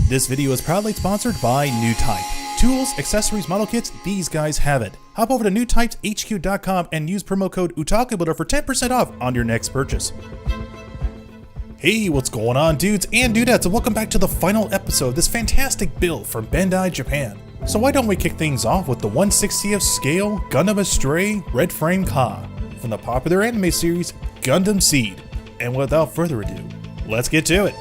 This video is proudly sponsored by New Type. Tools, accessories, model kits, these guys have it. Hop over to newtypeshq.com and use promo code Otaku for 10% off on your next purchase. Hey, what's going on, dudes and dudettes, and welcome back to the final episode of this fantastic build from Bandai Japan. So why don't we kick things off with the 1/60th scale Gundam Astray Red Frame Ka from the popular anime series Gundam Seed. And without further ado, let's get to it.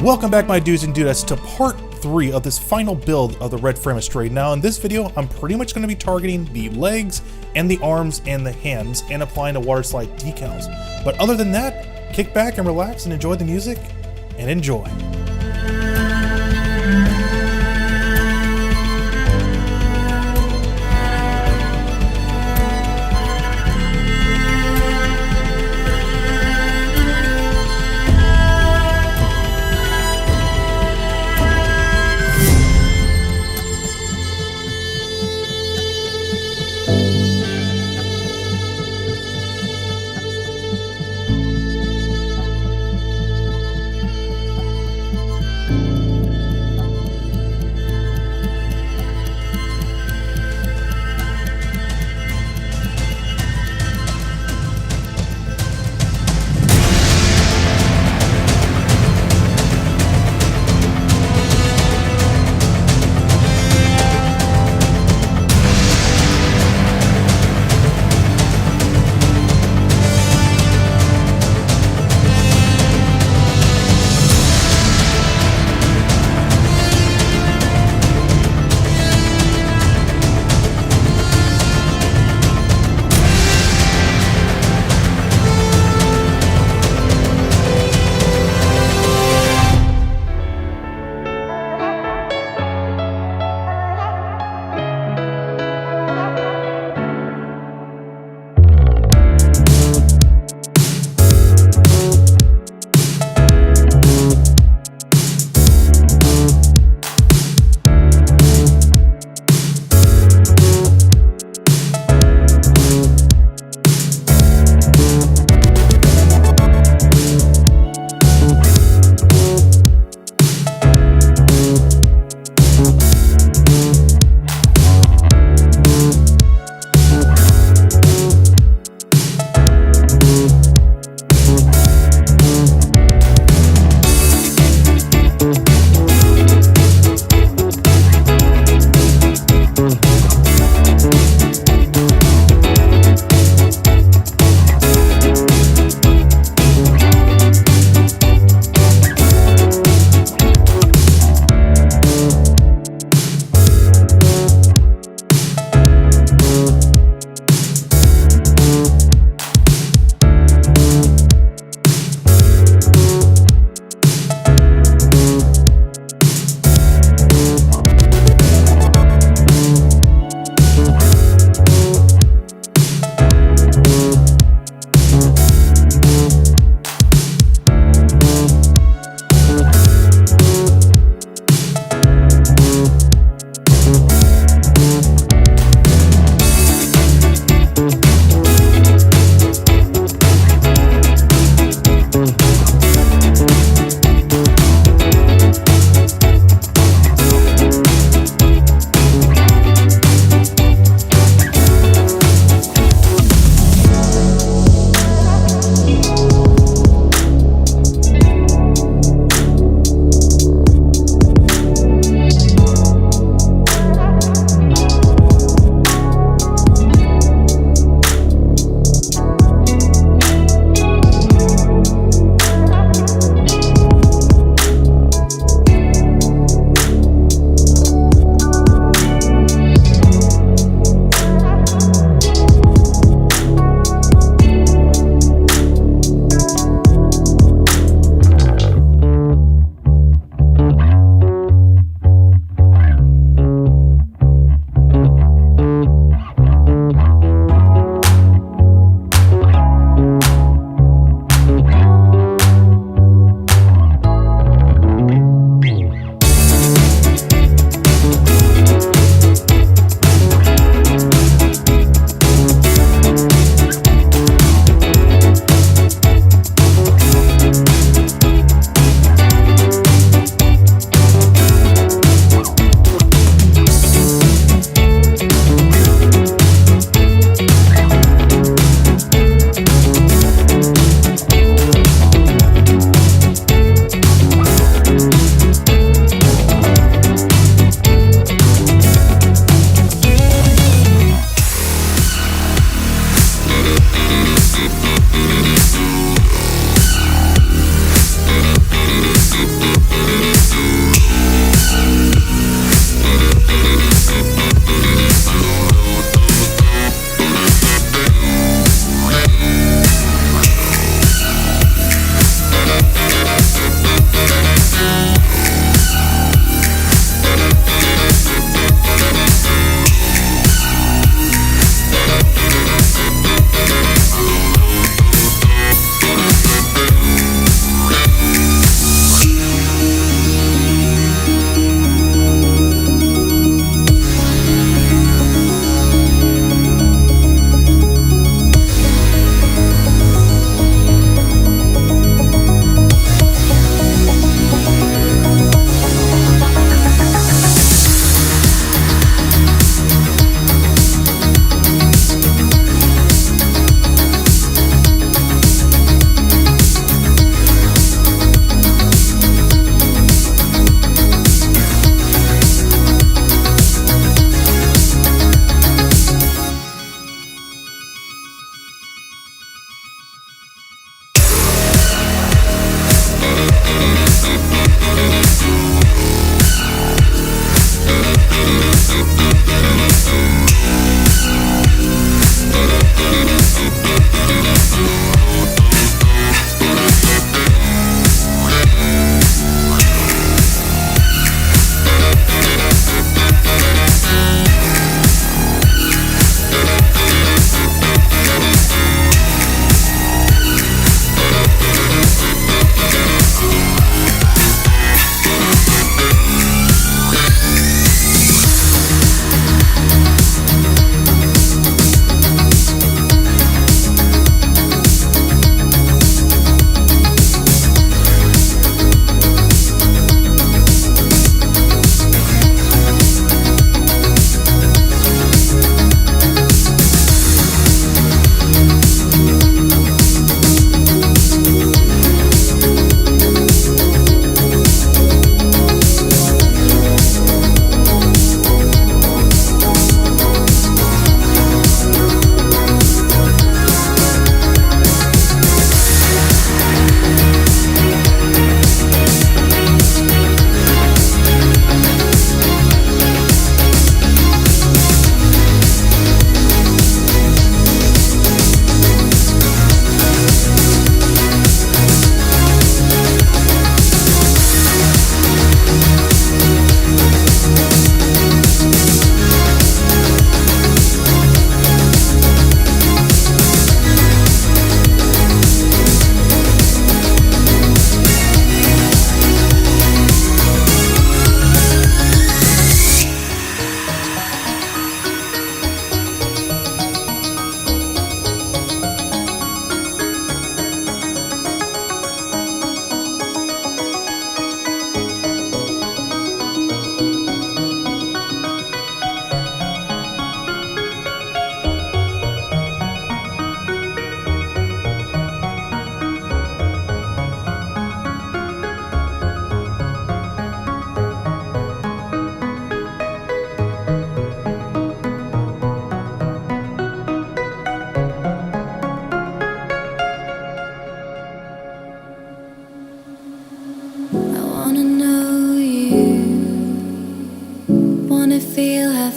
Welcome back, my dudes and dudettes, to part 3 of this final build of the Red Frame Astray. Now in this video, I'm pretty much going to be targeting the legs and the arms and the hands and applying the waterslide decals. But other than that, kick back and relax and enjoy the music, and enjoy.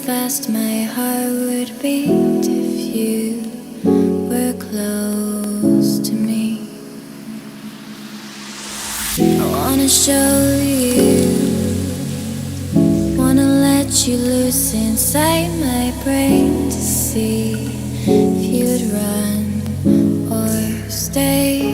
fast my heart would beat if you were close to me. I wanna show you, wanna let you loose inside my brain to see if you'd run or stay.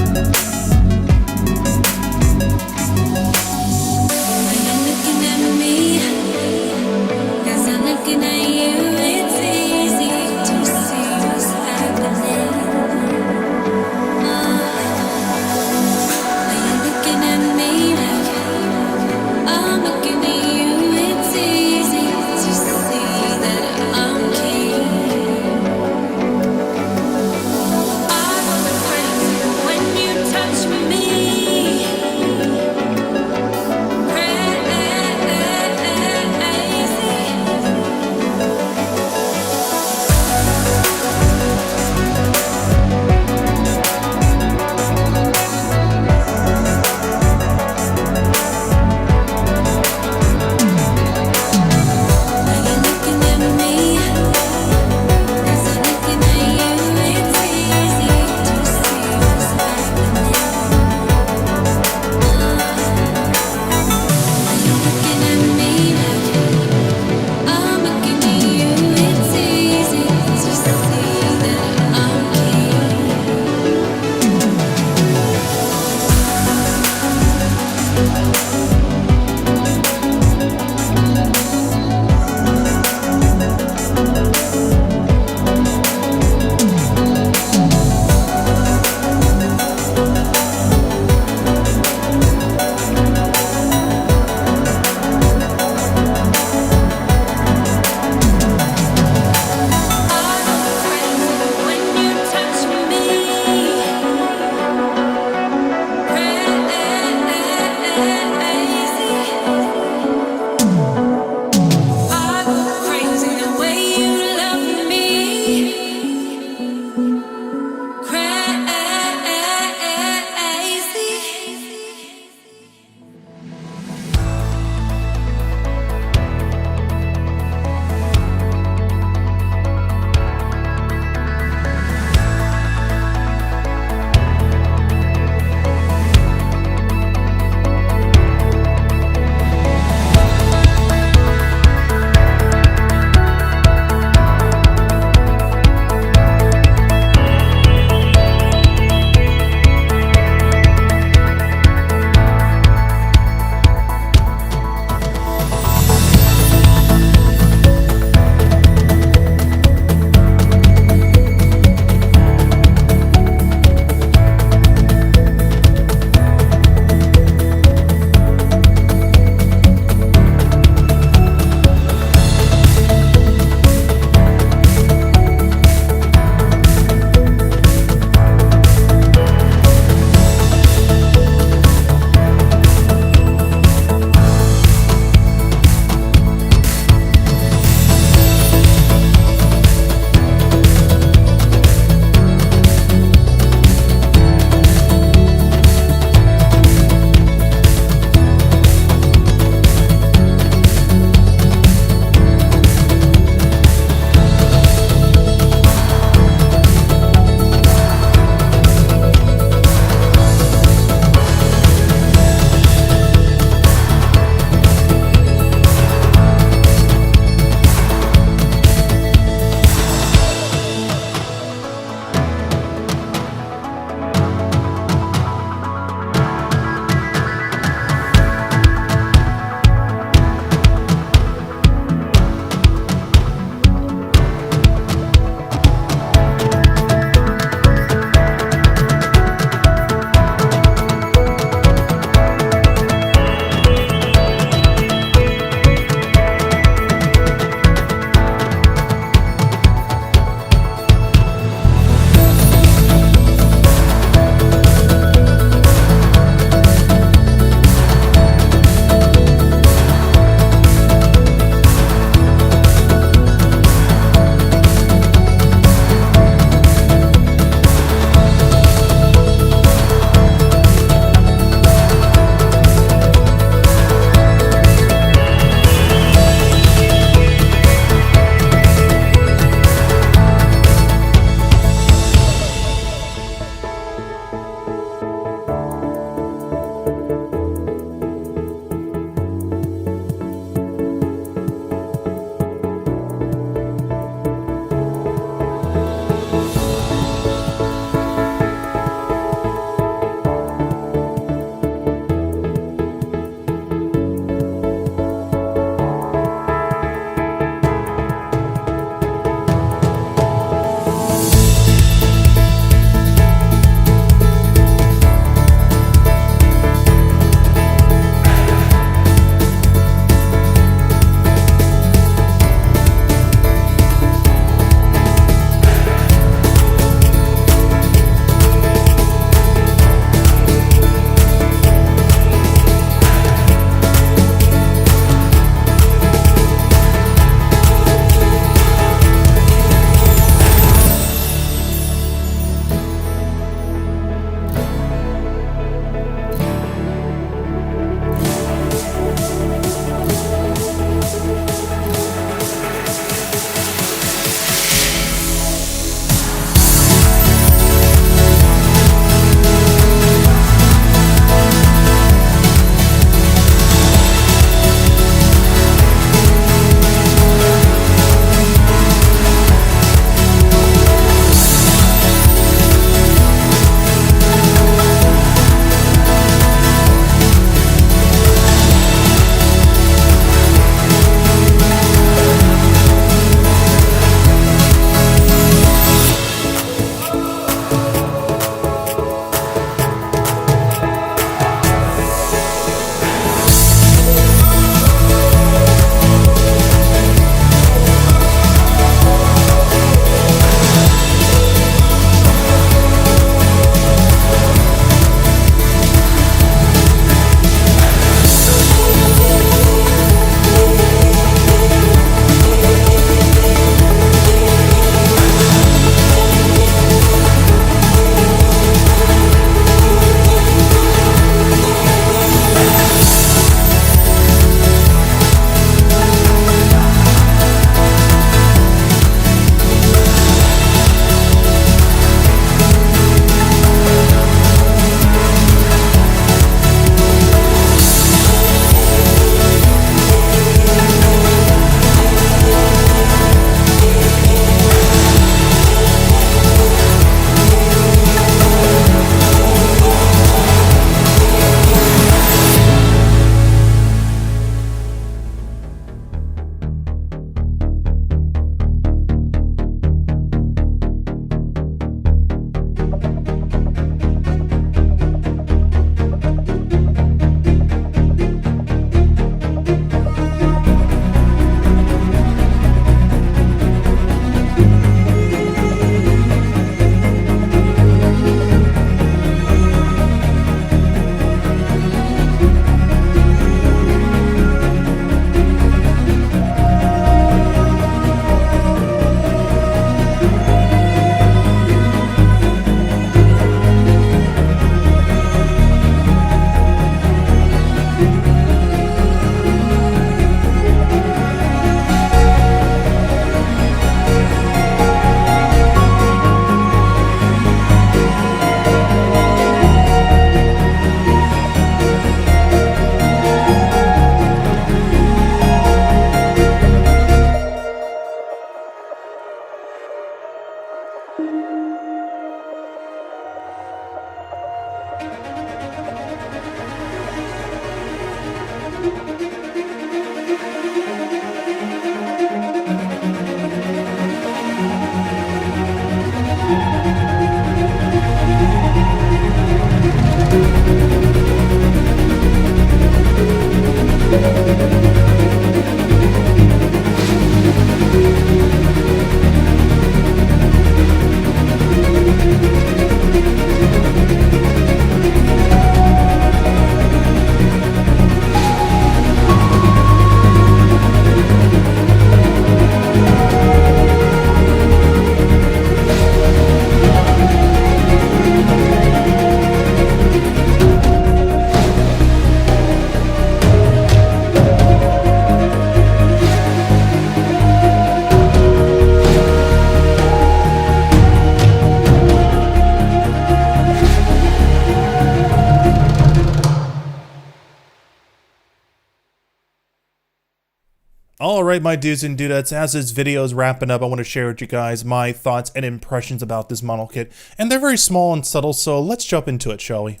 Alright, my dudes and dudettes, as this video is wrapping up, I want to share with you guys my thoughts and impressions about this model kit. And they're very small and subtle, so let's jump into it, shall we?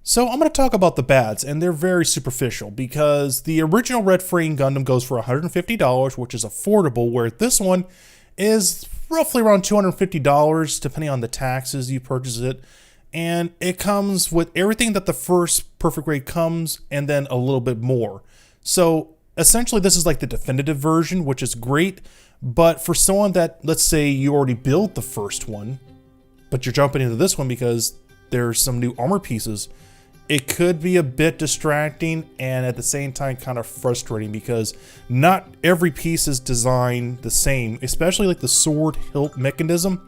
So I'm going to talk about the bads, and they're very superficial, because the original Red Frame Gundam goes for $150, which is affordable, where this one is roughly around $250, depending on the taxes you purchase it. And it comes with everything that the first Perfect Grade comes, and then a little bit more. So essentially, this is like the definitive version, which is great, but for someone that, let's say you already built the first one, but you're jumping into this one because there's some new armor pieces, it could be a bit distracting and at the same time kind of frustrating, because not every piece is designed the same, especially like the sword hilt mechanism.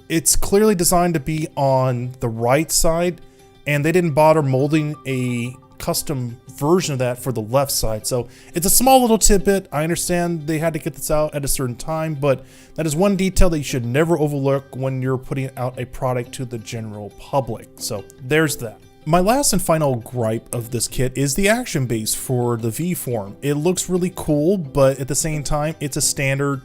It's clearly designed to be on the right side, and they didn't bother molding a custom version of that for the left side. So it's a small little tidbit. I understand they had to get this out at a certain time, but that is one detail that you should never overlook when you're putting out a product to the general public. So there's that. My last and final gripe of this kit is the action base for the V form. It looks really cool, but at the same time, it's a standard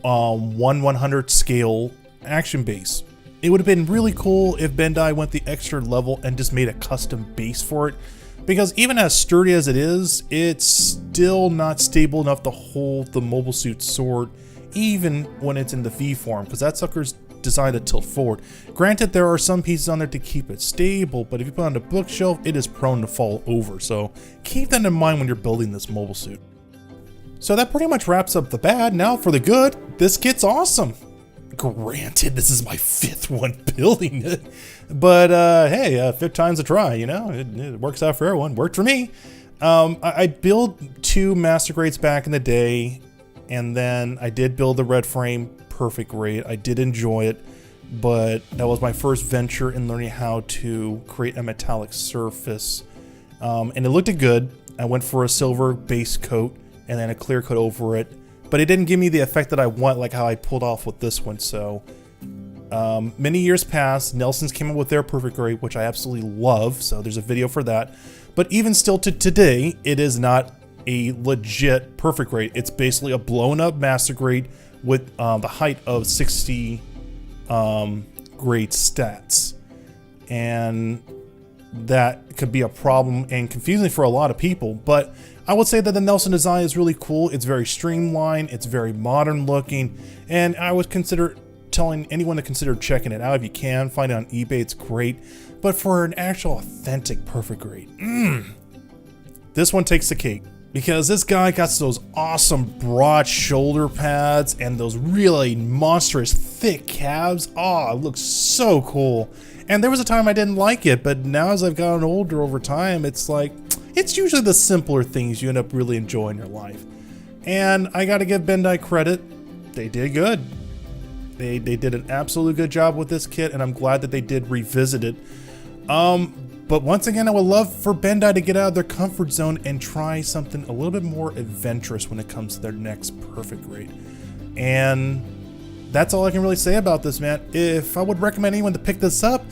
1/100 scale action base. It would have been really cool if Bandai went the extra level and just made a custom base for it, because even as sturdy as it is, it's still not stable enough to hold the mobile suit sword, even when it's in the V form, because that sucker's designed to tilt forward. Granted, there are some pieces on there to keep it stable, but if you put it on the bookshelf, it is prone to fall over, so keep that in mind when you're building this mobile suit. So that pretty much wraps up the bad. Now for the good, this kit's awesome. Granted, this is my 5th one building it, but hey, 5th time's a try, you know, it works out for everyone. Worked for me. I built 2 master grades back in the day, and then I did build the Red Frame Perfect Grade. I did enjoy it, but that was my first venture in learning how to create a metallic surface, and it looked good. I went for a silver base coat and then a clear coat over it, but it didn't give me the effect that I want, like how I pulled off with this one. So many years passed, Nelson's came up with their Perfect Grade, which I absolutely love, so there's a video for that. But even still to today, it is not a legit Perfect Grade. It's basically a blown up master grade with the height of 60 grade stats. And that could be a problem and confusing for a lot of people, but I would say that the Nelson design is really cool. It's very streamlined, it's very modern looking, and I would consider telling anyone to consider checking it out if you can. Find it on eBay, it's great. But for an actual authentic Perfect Grade, this one takes the cake, because this guy got those awesome broad shoulder pads and those really monstrous thick calves. Oh, it looks so cool. And there was a time I didn't like it, but now as I've gotten older over time, it's like, it's usually the simpler things you end up really enjoying in your life. And I gotta give Bandai credit, they did good. They did an absolutely good job with this kit, and I'm glad that they did revisit it. But once again, I would love for Bandai to get out of their comfort zone and try something a little bit more adventurous when it comes to their next Perfect Grade. And that's all I can really say about this, man. If I would recommend anyone to pick this up,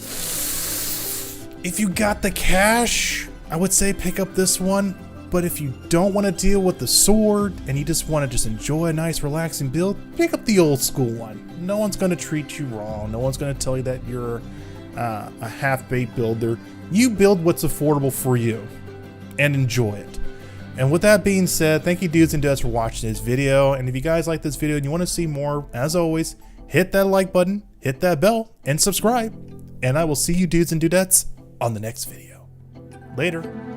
if you got the cash, I would say pick up this one. But if you don't want to deal with the sword and you just want to just enjoy a nice relaxing build, pick up the old school one. No one's going to treat you wrong. No one's going to tell you that you're a half-baked builder. You build what's affordable for you and enjoy it. And with that being said, thank you dudes and dudettes for watching this video. And if you guys like this video and you want to see more, as always, hit that like button, hit that bell, and subscribe. And I will see you dudes and dudettes on the next video. Later.